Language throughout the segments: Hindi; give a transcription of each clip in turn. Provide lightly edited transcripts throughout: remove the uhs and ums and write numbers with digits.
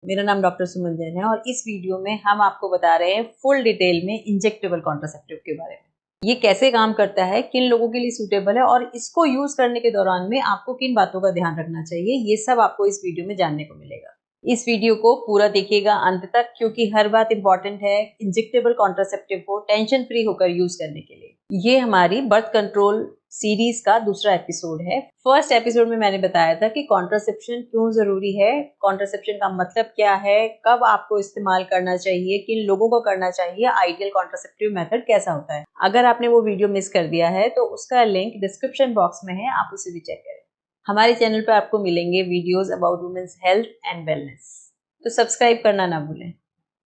मेरा नाम डॉक्टर सुमन जैन है और इस वीडियो में हम आपको बता रहे हैं फुल डिटेल में इंजेक्टेबल कॉन्ट्रासेप्टिव के बारे में। ये कैसे काम करता है, किन लोगों के लिए सूटेबल है और इसको यूज करने के दौरान में आपको किन बातों का ध्यान रखना चाहिए, ये सब आपको इस वीडियो में जानने को मिलेगा। इस वीडियो को पूरा देखिएगा अंत तक, क्योंकि हर बात इंपॉर्टेंट है इंजेक्टेबल कॉन्ट्रासेप्टिव को टेंशन फ्री होकर यूज करने के लिए। ये हमारी बर्थ कंट्रोल सीरीज का दूसरा एपिसोड है। फर्स्ट एपिसोड में मैंने बताया था कि कॉन्ट्रासेप्शन क्यों जरूरी है, कॉन्ट्रासेप्शन का मतलब क्या है, कब आपको इस्तेमाल करना चाहिए, किन लोगों को करना चाहिए, आइडियल कॉन्ट्रासेप्टिव मेथड कैसा होता है। अगर आपने वो वीडियो मिस कर दिया है तो उसका लिंक डिस्क्रिप्शन बॉक्स में है, आप उसे भी चेक करें। हमारे चैनल पर आपको मिलेंगे videos about women's health and wellness, तो सब्सक्राइब करना ना भूलें।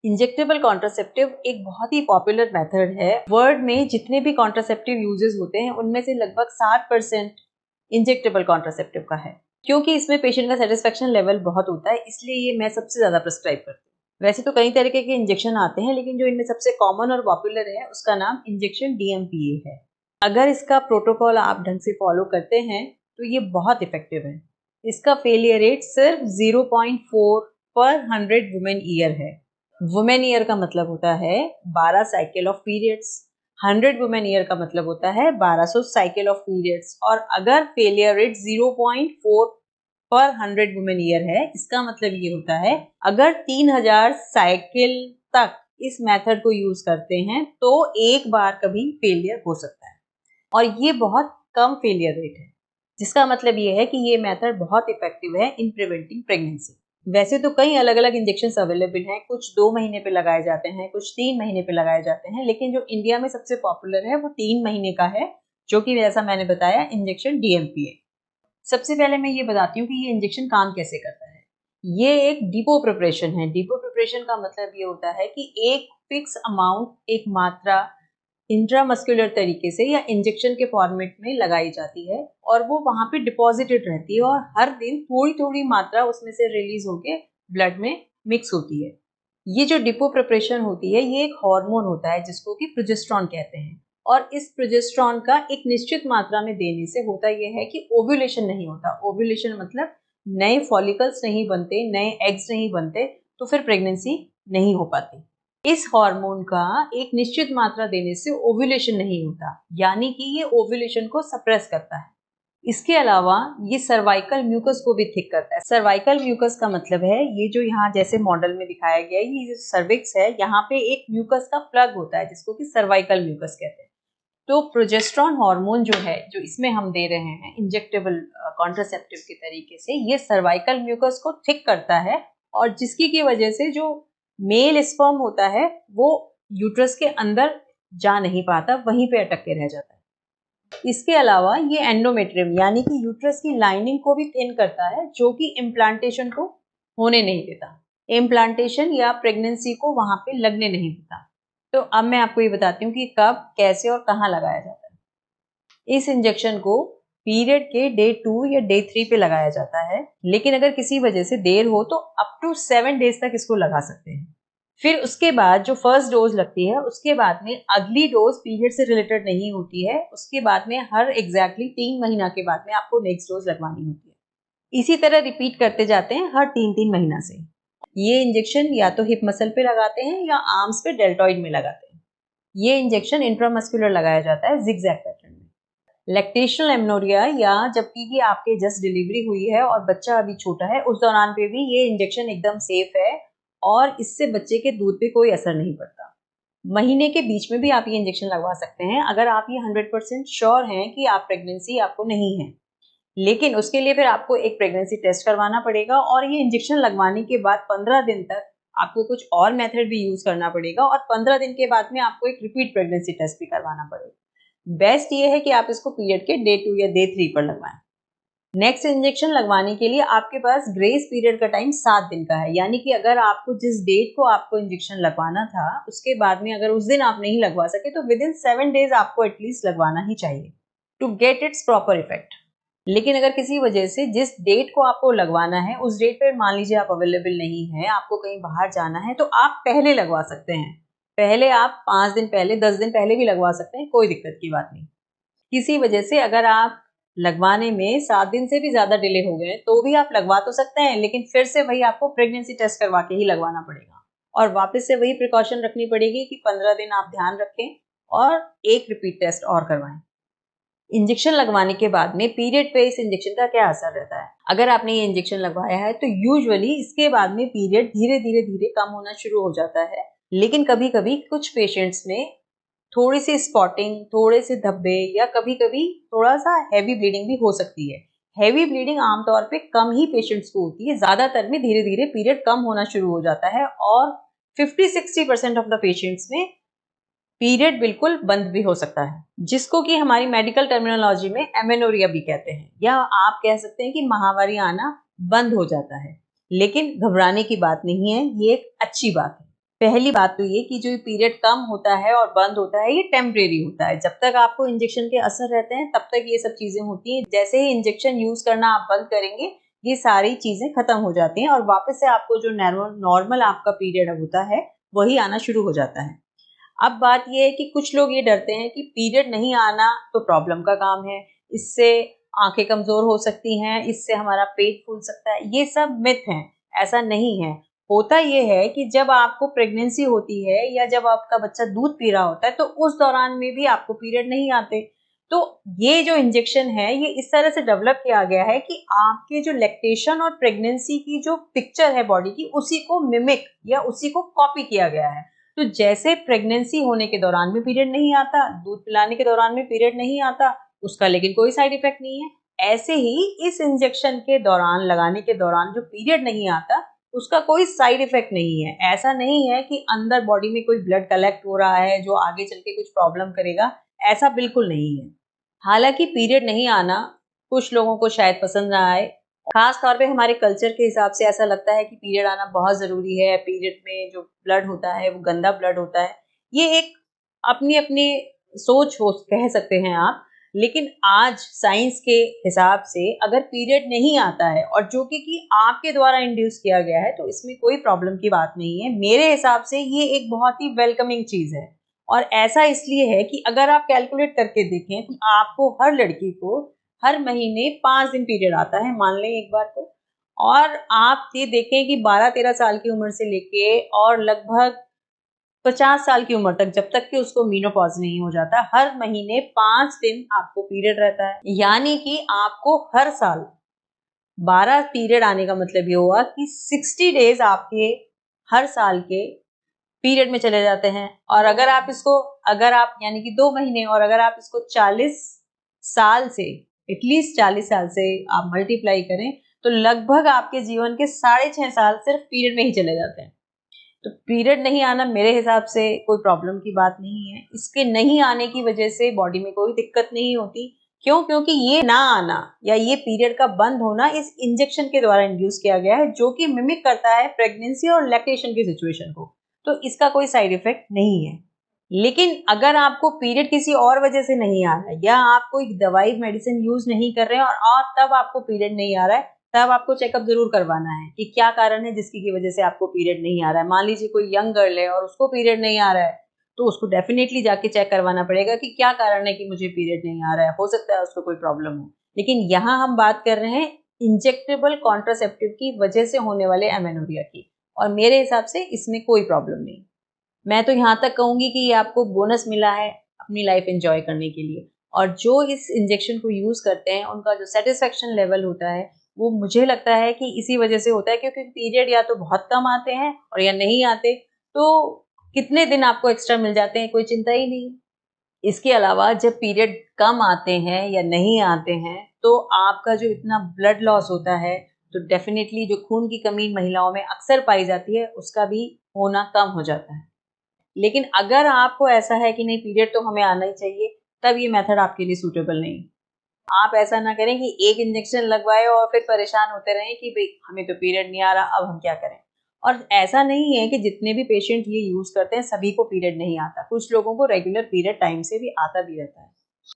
इंजेक्टेबल कॉन्ट्रासेप्टिव एक बहुत ही पॉपुलर मेथड है। वर्ल्ड में जितने भी कॉन्ट्रासेप्टिव यूजेस होते हैं उनमें से लगभग 60% इंजेक्टेबल कॉन्ट्रासेप्टिव का है। क्योंकि इसमें पेशेंट का सेटिस्फेक्शन लेवल बहुत होता है, इसलिए ये मैं सबसे ज्यादा प्रिस्क्राइब करती हूँ। वैसे तो कई तरीके के इंजेक्शन आते हैं, लेकिन जो इनमें सबसे कॉमन और पॉपुलर है उसका नाम इंजेक्शन DMPA है। अगर इसका प्रोटोकॉल आप ढंग से फॉलो करते हैं तो ये बहुत इफेक्टिव है। इसका फेलियर रेट सिर्फ 0.4 पर 100 वुमेन ईयर है। वुमेन ईयर का मतलब होता है 12 cycle of periods, 100 women year का मतलब होता है 1200 साइकिल ऑफ पीरियड्स। और अगर फेलियर रेट 0.4 पर 100 वुमेन ईयर है, इसका मतलब ये होता है अगर 3000 साइकिल तक इस मेथड को यूज करते हैं तो एक बार कभी फेलियर हो सकता है, और ये बहुत कम फेलियर रेट है, जिसका मतलब ये है कि ये मेथड बहुत इफेक्टिव है इन प्रिवेंटिंग प्रेगनेंसी। वैसे तो कई अलग अलग इंजेक्शन अवेलेबल हैं, कुछ 2 महीने पे लगाए जाते हैं, कुछ 3 महीने पे लगाए जाते हैं, लेकिन जो इंडिया में सबसे पॉपुलर है वो 3 महीने का है, जो कि जैसा मैंने बताया इंजेक्शन DMPA। सबसे पहले मैं ये बताती हूँ कि ये इंजेक्शन काम कैसे करता है। ये एक डिपो प्रिपरेशन है। डिपो प्रिपरेशन का मतलब ये होता है कि एक फिक्स अमाउंट, एक मात्रा इंट्रामस्कुलर तरीके से या इंजेक्शन के फॉर्मेट में लगाई जाती है और वो वहां पे डिपॉजिटेड रहती है, और हर दिन थोड़ी थोड़ी मात्रा उसमें से रिलीज होके ब्लड में मिक्स होती है। ये जो डिपो प्रिपरेशन होती है ये एक हार्मोन होता है जिसको कि प्रोजेस्टेरॉन कहते हैं, और इस प्रोजेस्टेरॉन का एक निश्चित मात्रा में देने से होता यह है कि ओव्यूलेशन नहीं होता। ओव्यूलेशन मतलब नए फॉलिकल्स नहीं बनते, नए एग्स नहीं बनते, तो फिर प्रेगनेंसी नहीं हो पाती। इस हार्मोन का एक निश्चित मात्रा देने से ओव्यूलेशन नहीं होता, यानी कि ये ओव्यूलेशन को सप्रेस करता है। इसके अलावा ये सर्वाइकल म्यूकस को भी थिक करता है। सर्वाइकल म्यूकस का मतलब है ये जो यहाँ जैसे मॉडल में दिखाया गया है, ये जो सर्विक्स है यहाँ पे एक म्यूकस का प्लग होता है जिसको कि सर्वाइकल म्यूकस कहते हैं। तो प्रोजेस्टेरॉन हार्मोन जो है, जो इसमें हम दे रहे हैं इंजेक्टेबल कॉन्ट्रासेप्टिव के तरीके से, ये सर्वाइकल म्यूकस को थिक करता है, और जिसकी की वजह से जो मेल स्पर्म होता है वो यूट्रस के अंदर जा नहीं पाता, वहीं पे अटक के रह जाता है। इसके अलावा ये एंडोमेट्रियम यानी कि यूट्रस की लाइनिंग को भी थिन करता है, जो कि इम्प्लांटेशन को होने नहीं देता, इम्प्लांटेशन या प्रेगनेंसी को वहां पे लगने नहीं देता। तो अब मैं आपको ये बताती हूँ कि कब, कैसे और कहाँ लगाया जाता है। इस इंजेक्शन को पीरियड के डे 2 या डे 3 पे लगाया जाता है, लेकिन अगर किसी वजह से देर हो तो अप टू 7 डेज तक इसको लगा सकते हैं। फिर उसके बाद जो फर्स्ट डोज लगती है, उसके बाद में अगली डोज पीरियड से रिलेटेड नहीं होती है, उसके बाद में हर एग्जैक्टली 3 महीना के बाद में आपको नेक्स्ट डोज लगवानी होती है। इसी तरह रिपीट करते जाते हैं हर 3-3 महीना से। ये इंजेक्शन या तो हिप मसल पे लगाते हैं या आर्म्स पे डेल्टॉइड में लगाते हैं। ये इंजेक्शन इंट्रामस्कुलर लगाया जाता है जिगजैग पैटर्न में। लैक्टेशनल एमनोरिया या जबकि आपके जस्ट डिलीवरी हुई है और बच्चा अभी छोटा है, उस दौरान पे भी ये इंजेक्शन एकदम सेफ है और इससे बच्चे के दूध पे कोई असर नहीं पड़ता। महीने के बीच में भी आप ये इंजेक्शन लगवा सकते हैं अगर आप ये 100% श्योर हैं कि आप प्रेगनेंसी आपको नहीं है, लेकिन उसके लिए फिर आपको एक प्रेगनेंसी टेस्ट करवाना पड़ेगा, और ये इंजेक्शन लगवाने के बाद 15 दिन तक आपको कुछ और मेथड भी यूज करना पड़ेगा, और 15 दिन के बाद में आपको एक रिपीट प्रेगनेंसी टेस्ट भी करवाना पड़ेगा। बेस्ट ये है कि आप इसको पीरियड के डे 2 या डे 3 पर लगवाएं। नेक्स्ट इंजेक्शन लगवाने के लिए आपके पास ग्रेस पीरियड का टाइम 7 दिन का है, यानी कि अगर आपको जिस डेट को आपको इंजेक्शन लगवाना था उसके बाद में अगर उस दिन आप नहीं लगवा सके तो विद इन 7 डेज आपको एटलीस्ट लगवाना ही चाहिए to get its proper effect. लेकिन अगर किसी वजह से जिस डेट को आपको लगवाना है उस डेट पर मान लीजिए आप अवेलेबल नहीं है, आपको कहीं बाहर जाना है, तो आप पहले लगवा सकते हैं। पहले आप 5 दिन पहले, 10 दिन पहले भी लगवा सकते हैं, कोई दिक्कत की बात नहीं। किसी वजह से अगर आप लगवाने में 7 दिन से भी ज्यादा डिले हो गए तो भी आप लगवा तो सकते हैं, लेकिन फिर से वही आपको प्रेगनेंसी टेस्ट करवा के ही लगवाना पड़ेगा और वापस से वही प्रिकॉशन रखनी पड़ेगी कि 15 दिन आप ध्यान रखें और एक रिपीट टेस्ट और करवाएं। इंजेक्शन लगवाने के बाद में पीरियड पे इस इंजेक्शन का क्या असर रहता है? अगर आपने ये इंजेक्शन लगवाया है तो यूजुअली इसके बाद में पीरियड धीरे धीरे धीरे कम होना शुरू हो जाता है, लेकिन कभी कभी कुछ पेशेंट्स में थोड़ी सी स्पॉटिंग, थोड़े से धब्बे या कभी कभी थोड़ा सा हैवी ब्लीडिंग भी हो सकती है। हैवी ब्लीडिंग आमतौर पे कम ही पेशेंट्स को होती है, ज्यादातर में धीरे धीरे पीरियड कम होना शुरू हो जाता है और 50-60% ऑफ द पेशेंट्स में पीरियड बिल्कुल बंद भी हो सकता है, जिसको कि हमारी मेडिकल टर्मिनोलॉजी में एमेनोरिया भी कहते हैं, या आप कह सकते हैं कि माहवारी आना बंद हो जाता है। लेकिन घबराने की बात नहीं है, ये एक अच्छी बात है। पहली बात तो ये कि जो पीरियड कम होता है और बंद होता है ये टेम्परेरी होता है। जब तक आपको इंजेक्शन के असर रहते हैं तब तक ये सब चीजें होती हैं। जैसे ही इंजेक्शन यूज करना आप बंद करेंगे ये सारी चीजें खत्म हो जाती हैं और वापस से आपको जो नॉर्मल आपका पीरियड होता है वही आना शुरू हो जाता है। अब बात यह है कि कुछ लोग ये डरते हैं कि पीरियड नहीं आना तो प्रॉब्लम का काम है, इससे आंखें कमजोर हो सकती हैं, इससे हमारा पेट फूल सकता है। ये सब मिथ हैं, ऐसा नहीं है। होता ये है कि जब आपको प्रेगनेंसी होती है या जब आपका बच्चा दूध पी रहा होता है तो उस दौरान में भी आपको पीरियड नहीं आते। तो ये जो इंजेक्शन है ये इस तरह से डेवलप किया गया है कि आपके जो लैक्टेशन और प्रेगनेंसी की जो पिक्चर है बॉडी की उसी को मिमिक या उसी को कॉपी किया गया है। तो जैसे प्रेगनेंसी होने के दौरान में पीरियड नहीं आता, दूध पिलाने के दौरान में पीरियड नहीं आता, उसका लेकिन कोई साइड इफेक्ट नहीं है, ऐसे ही इस इंजेक्शन के दौरान लगाने के दौरान जो पीरियड नहीं आता उसका कोई साइड इफेक्ट नहीं है। ऐसा नहीं है कि अंदर बॉडी में कोई ब्लड कलेक्ट हो रहा है जो आगे चल के कुछ प्रॉब्लम करेगा, ऐसा बिल्कुल नहीं है। हालांकि पीरियड नहीं आना कुछ लोगों को शायद पसंद ना आए, खास तौर पे हमारे कल्चर के हिसाब से ऐसा लगता है कि पीरियड आना बहुत जरूरी है, पीरियड में जो ब्लड होता है वो गंदा ब्लड होता है। ये एक अपनी अपनी सोच हो कह सकते हैं आप, लेकिन आज साइंस के हिसाब से अगर पीरियड नहीं आता है और जो कि आपके द्वारा इंड्यूस किया गया है तो इसमें कोई प्रॉब्लम की बात नहीं है। मेरे हिसाब से ये एक बहुत ही वेलकमिंग चीज है और ऐसा इसलिए है कि अगर आप कैलकुलेट करके देखें तो आपको हर लड़की को हर महीने 5 दिन पीरियड आता है, मान लें एक बार को, और आप ये देखें कि 12-13 साल की उम्र से लेके और लगभग 50 साल की उम्र तक, जब तक कि उसको मीनोपॉज नहीं हो जाता, हर महीने 5 दिन आपको पीरियड रहता है। यानी कि आपको हर साल 12 पीरियड आने का मतलब ये हुआ कि 60 डेज आपके हर साल के पीरियड में चले जाते हैं। और अगर आप यानी कि 2 महीने, और अगर आप इसको 40 साल से, एटलीस्ट 40 साल से आप मल्टीप्लाई करें तो लगभग आपके जीवन के 6.5 साल सिर्फ पीरियड में ही चले जाते हैं। तो पीरियड नहीं आना मेरे हिसाब से कोई प्रॉब्लम की बात नहीं है। इसके नहीं आने की वजह से बॉडी में कोई दिक्कत नहीं होती। क्यों? क्योंकि ये ना आना या ये पीरियड का बंद होना इस इंजेक्शन के द्वारा इंड्यूस किया गया है, जो कि मिमिक करता है प्रेगनेंसी और लैक्टेशन की सिचुएशन को। तो इसका कोई साइड इफेक्ट नहीं है। लेकिन अगर आपको पीरियड किसी और वजह से नहीं आ रहा है या आप कोई दवाई मेडिसिन यूज नहीं कर रहे हैं और तब आपको पीरियड नहीं आ रहा है, तब आपको चेकअप जरूर करवाना है कि क्या कारण है जिसकी वजह से आपको पीरियड नहीं आ रहा है। मान लीजिए कोई यंग गर्ल है और उसको पीरियड नहीं आ रहा है तो उसको डेफिनेटली जाके चेक करवाना पड़ेगा कि क्या कारण है कि मुझे पीरियड नहीं आ रहा है। हो सकता है उसको कोई प्रॉब्लम हो, लेकिन यहाँ हम बात कर रहे हैं इंजेक्टेबल कॉन्ट्रासेप्टिव की वजह से होने वाले एमेनोरिया की, और मेरे हिसाब से इसमें कोई प्रॉब्लम नहीं। मैं तो यहाँ तक कहूंगी कि ये आपको बोनस मिला है अपनी लाइफ एंजॉय करने के लिए, और जो इस इंजेक्शन को यूज करते हैं उनका जो सेटिस्फेक्शन लेवल होता है वो मुझे लगता है कि इसी वजह से होता है, क्योंकि पीरियड या तो बहुत कम आते हैं और या नहीं आते, तो कितने दिन आपको एक्स्ट्रा मिल जाते हैं कोई चिंता ही नहीं। इसके अलावा जब पीरियड कम आते हैं या नहीं आते हैं तो आपका जो इतना ब्लड लॉस होता है, तो डेफिनेटली जो खून की कमी महिलाओं में अक्सर पाई जाती है उसका भी होना कम हो जाता है। लेकिन अगर आपको ऐसा है कि नहीं पीरियड तो हमें आना ही चाहिए, तब ये मेथड आपके लिए सूटेबल नहीं। आप ऐसा ना करें कि एक इंजेक्शन लगवाए और फिर परेशान होते रहें कि भाई हमें तो पीरियड नहीं आ रहा, अब हम क्या करें। और ऐसा नहीं है कि जितने भी पेशेंट ये यूज करते हैं सभी को पीरियड नहीं आता, कुछ लोगों को रेगुलर पीरियड टाइम से भी आता भी रहता है।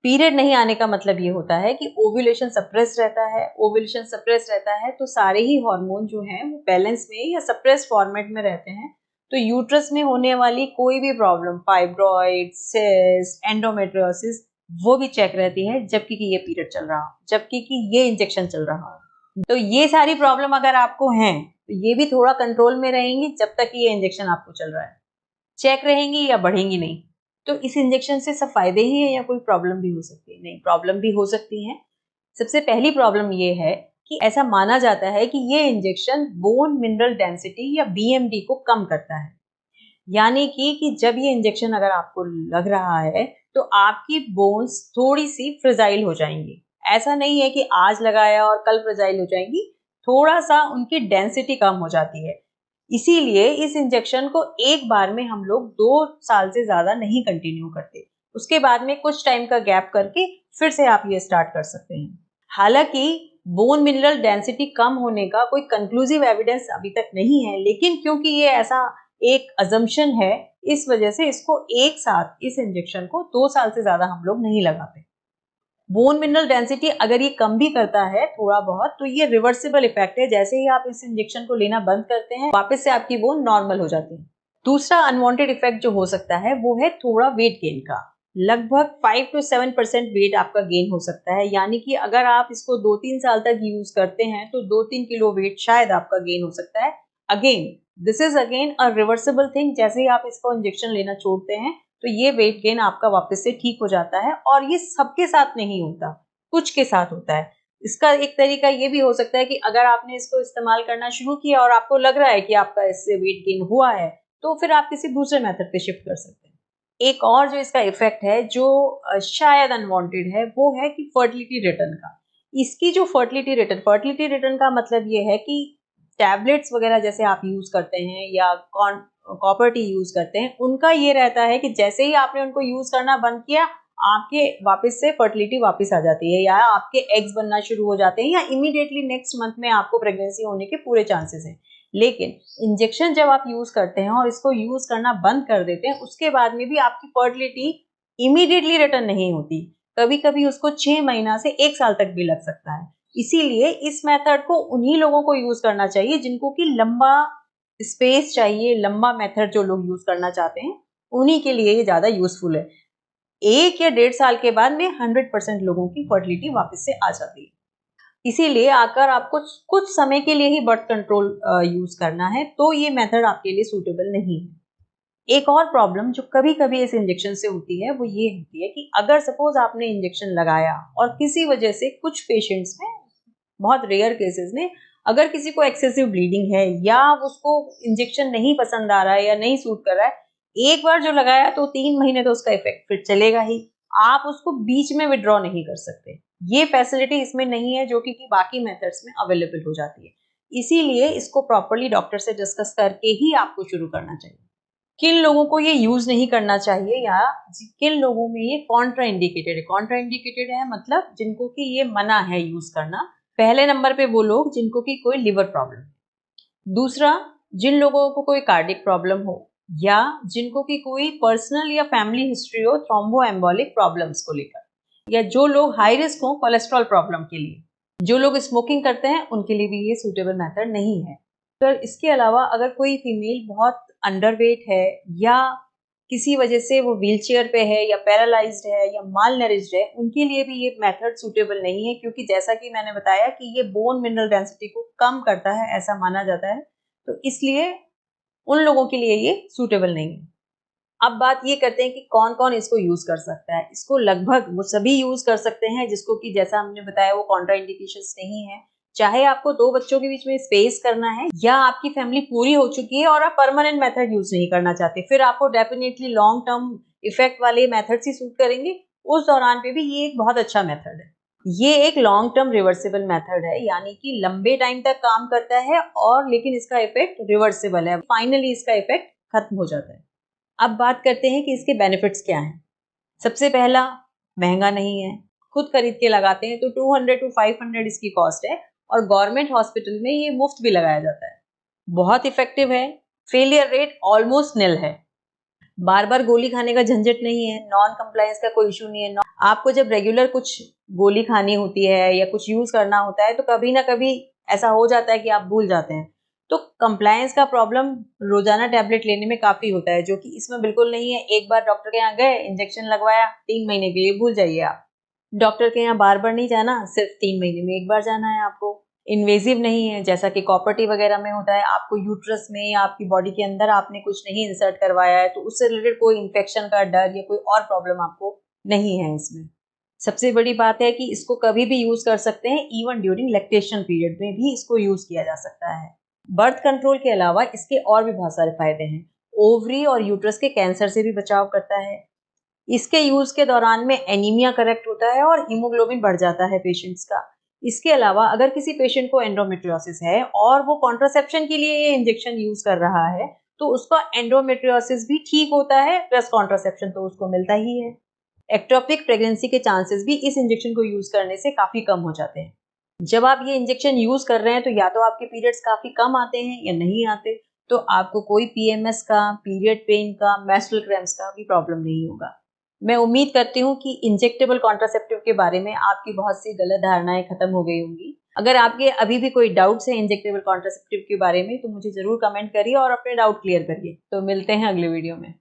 पीरियड नहीं आने का मतलब ये होता है कि ओव्यूलेशन सप्रेस रहता है। ओव्यूलेशन सप्रेस रहता है तो सारे ही हार्मोन जो हैं वो बैलेंस में या सप्रेस फॉर्मेट में रहते हैं। तो यूट्रस में होने वाली कोई भी प्रॉब्लम, फाइब्रॉइड, सिस्ट, एंडोमेट्रियोसिस, वो भी चेक रहती है जबकि कि ये पीरियड चल रहा हो, जबकि कि ये इंजेक्शन चल रहा हो। तो ये सारी प्रॉब्लम अगर आपको हैं तो ये भी थोड़ा कंट्रोल में रहेंगी जब तक कि ये इंजेक्शन आपको चल रहा है। चेक रहेंगी या बढ़ेंगी नहीं। तो इस इंजेक्शन से सब फायदे ही है या कोई प्रॉब्लम भी हो सकती है? नहीं, प्रॉब्लम भी हो सकती है। सबसे पहली प्रॉब्लम ये है कि ऐसा माना जाता है कि ये इंजेक्शन बोन मिनरल डेंसिटी या बीएमडी को कम करता है। यानी कि जब ये इंजेक्शन अगर आपको लग रहा है तो आपकी बोन्स थोड़ी सी फ्रेजाइल हो जाएंगी। ऐसा नहीं है कि आज लगाया और कल फ्रेजाइल हो जाएंगी, थोड़ा सा उनकी डेंसिटी कम हो जाती है। इसीलिए इस इंजेक्शन को एक बार में हम लोग 2 साल से ज्यादा नहीं कंटिन्यू करते। उसके बाद में कुछ टाइम का गैप करके फिर से आप ये स्टार्ट कर सकते हैं। हालांकि बोन मिनरल डेंसिटी कम होने का कोई कंक्लूसिव एविडेंस अभी तक नहीं है, लेकिन क्योंकि ये ऐसा एक अजम्पशन है, इस वजह से इसको एक साथ इस इंजेक्शन को 2 साल से ज्यादा हम लोग नहीं लगाते। बोन मिनरल डेंसिटी अगर ये कम भी करता है थोड़ा बहुत, तो ये रिवर्सिबल इफेक्ट है। जैसे ही आप इस इंजेक्शन को लेना बंद करते हैं वापस से आपकी बोन नॉर्मल हो जाती है। दूसरा अनवांटेड इफेक्ट जो हो सकता है वो है थोड़ा वेट गेन का। लगभग 5 to 7% वेट आपका गेन हो सकता है। यानी कि अगर आप इसको 2-3 साल तक यूज करते हैं तो 2-3 किलो वेट शायद आपका गेन हो सकता है। Again this is again a reversible thing. जैसे ही आप इसको इंजेक्शन लेना छोड़ते हैं तो ये वेट गेन आपका वापस से ठीक हो जाता है, और ये सबके साथ नहीं होता, कुछ के साथ होता है। इसका एक तरीका ये भी हो सकता है कि अगर आपने इसको इस्तेमाल करना शुरू किया और आपको लग रहा है कि आपका इससे वेट गेन हुआ है, तो फिर आप किसी दूसरे मेथड पे शिफ्ट कर सकते हैं। एक और जो इसका इफेक्ट है जो शायद अनवांटेड है, वो है कि फर्टिलिटी रिटर्न का। इसकी जो फर्टिलिटी रिटर्न का मतलब ये है कि टैबलेट्स वगैरह जैसे आप यूज करते हैं या कॉपर टी यूज करते हैं, उनका ये रहता है कि जैसे ही आपने उनको यूज करना बंद किया, आपके वापस से फर्टिलिटी वापस आ जाती है, या आपके एग्स बनना शुरू हो जाते हैं, या इमीडिएटली नेक्स्ट मंथ में आपको प्रेगनेंसी होने के पूरे चांसेस हैं। लेकिन इंजेक्शन जब आप यूज करते हैं और इसको यूज करना बंद कर देते हैं, उसके बाद में भी आपकी फर्टिलिटी इमीडिएटली रिटर्न नहीं होती। कभी कभी उसको 6 महीना से 1 साल तक भी लग सकता है। इसीलिए इस मेथड को उन्हीं लोगों को यूज करना चाहिए जिनको कि लंबा स्पेस चाहिए, लंबा मेथड जो लोग यूज करना चाहते हैं, उन्हीं के लिए ये ज्यादा यूजफुल है। 1 या 1.5 साल के बाद में 100% लोगों की फर्टिलिटी वापस से आ जाती है। इसीलिए अगर आपको कुछ समय के लिए ही बर्थ कंट्रोल यूज करना है तो ये मेथड आपके लिए सूटेबल नहीं है। एक और प्रॉब्लम जो कभी कभी इस इंजेक्शन से होती है वो ये होती है कि अगर सपोज आपने इंजेक्शन लगाया और किसी वजह से कुछ पेशेंट्स में, बहुत रेयर केसेस में, अगर किसी को एक्सेसिव ब्लीडिंग है या उसको इंजेक्शन नहीं पसंद आ रहा है या नहीं सूट कर रहा है, एक बार जो लगाया तो 3 महीने तो उसका इफेक्ट फिर चलेगा ही। आप उसको बीच में विड्रॉ नहीं कर सकते। ये फैसिलिटी इसमें नहीं है जो कि बाकी मेथड्स में अवेलेबल हो जाती है। इसीलिए इसको प्रॉपर्ली डॉक्टर से डिस्कस करके ही आपको शुरू करना चाहिए। किन लोगों को ये यूज नहीं करना चाहिए या किन लोगों में ये कॉन्ट्रा इंडिकेटेड है। कॉन्ट्रा इंडिकेटेड है मतलब जिनको कि ये मना है यूज करना। पहले नंबर पे वो लोग जिनको कि कोई लिवर प्रॉब्लम है, दूसरा जिन लोगों को कोई कार्डिक प्रॉब्लम हो, या जिनको कि कोई पर्सनल या फैमिली हिस्ट्री हो थ्रोम्बो एम्बोलिक प्रॉब्लम्स को लेकर, या जो लोग हाई रिस्क हो कोलेस्ट्रॉल प्रॉब्लम के लिए, जो लोग स्मोकिंग करते हैं उनके लिए भी ये सूटेबल मेथड नहीं है। तो इसके अलावा अगर कोई फीमेल बहुत अंडरवेट है या किसी वजह से वो व्हीलचेयर पे है या पैरालाइज्ड है या माल नरिश्ड है, उनके लिए भी ये मेथड सूटेबल नहीं है, क्योंकि जैसा कि मैंने बताया कि ये बोन मिनरल डेंसिटी को कम करता है, ऐसा माना जाता है। तो इसलिए उन लोगों के लिए ये सूटेबल नहीं है। अब बात ये करते हैं कि कौन कौन इसको यूज कर सकता है। इसको लगभग वो सभी यूज कर सकते हैं जिसको कि जैसा हमने बताया वो कॉन्ट्राइंडिकेशंस नहीं है। चाहे आपको 2 बच्चों के बीच में स्पेस करना है या आपकी फैमिली पूरी हो चुकी है और आप परमानेंट मेथड यूज नहीं करना चाहते, फिर आपको डेफिनेटली लॉन्ग टर्म इफेक्ट वाले मेथड्स ही सूट करेंगे। उस दौरान पे भी ये एक बहुत अच्छा मेथड है। ये एक लॉन्ग टर्म रिवर्सिबल मेथड है, यानी कि लंबे टाइम तक काम करता है और लेकिन इसका इफेक्ट रिवर्सिबल है, फाइनली इसका इफेक्ट खत्म हो जाता है। अब बात करते हैं कि इसके बेनिफिट्स क्या हैं। सबसे पहला, महंगा नहीं है, खुद खरीद के लगाते हैं तो 200 to 500 इसकी कॉस्ट है, और गवर्नमेंट हॉस्पिटल में ये मुफ्त भी लगाया जाता है। बहुत इफेक्टिव है, फेलियर रेट ऑलमोस्ट निल है, बार बार गोली खाने का झंझट नहीं है, नॉन कंप्लायंस का कोई इशू नहीं है। आपको जब रेगुलर कुछ गोली खानी होती है या कुछ यूज करना होता है तो कभी ना कभी ऐसा हो जाता है कि आप भूल जाते हैं, तो कंप्लायंस का प्रॉब्लम रोजाना टैबलेट लेने में काफी होता है, जो कि इसमें बिल्कुल नहीं है। एक बार डॉक्टर के यहाँ गए, इंजेक्शन लगवाया, 3 महीने के लिए भूल जाइए आप। डॉक्टर के यहाँ बार बार नहीं जाना, सिर्फ 3 महीने में एक बार जाना है आपको। इन्वेजिव नहीं है, जैसा कि कॉपर टी वगैरह में होता है। आपको यूट्रस में या आपकी बॉडी के अंदर आपने कुछ नहीं इंसर्ट करवाया है, तो उससे रिलेटेड कोई इन्फेक्शन का डर या कोई और प्रॉब्लम आपको नहीं है इसमें। सबसे बड़ी बात है कि इसको कभी भी यूज कर सकते हैं, इवन ड्यूरिंग लैक्टेशन पीरियड में भी इसको यूज किया जा सकता है। बर्थ कंट्रोल के अलावा इसके और भी बहुत सारे फायदे हैं। ओवरी और यूट्रस के कैंसर से भी बचाव करता है। इसके यूज के दौरान में एनीमिया करेक्ट होता है और हीमोग्लोबिन बढ़ जाता है पेशेंट्स का। इसके अलावा अगर किसी पेशेंट को एंडोमेट्रियोसिस है और वो कॉन्ट्रासेप्शन के लिए ये इंजेक्शन यूज कर रहा है, तो उसका एंडोमेट्रियोसिस भी ठीक होता है, प्लस कॉन्ट्रासेप्शन तो उसको मिलता ही है। एक्टोपिक प्रेगनेंसी के चांसेस भी इस इंजेक्शन को यूज करने से काफी कम हो जाते हैं। जब आप ये इंजेक्शन यूज कर रहे हैं तो या तो आपके पीरियड्स काफी कम आते हैं या नहीं आते, तो आपको कोई पीएमएस का, पीरियड पेन का, मेंस्ट्रुअल क्रैम्प्स का भी प्रॉब्लम नहीं होगा। मैं उम्मीद करती हूँ कि इंजेक्टेबल कॉन्ट्रासेप्टिव के बारे में आपकी बहुत सी गलत धारणाएं खत्म हो गई होंगी। अगर आपके अभी भी कोई डाउट्स है इंजेक्टेबल कॉन्ट्रासेप्टिव के बारे में, तो मुझे जरूर कमेंट करिए और अपने डाउट क्लियर करिए। तो मिलते हैं अगले वीडियो में।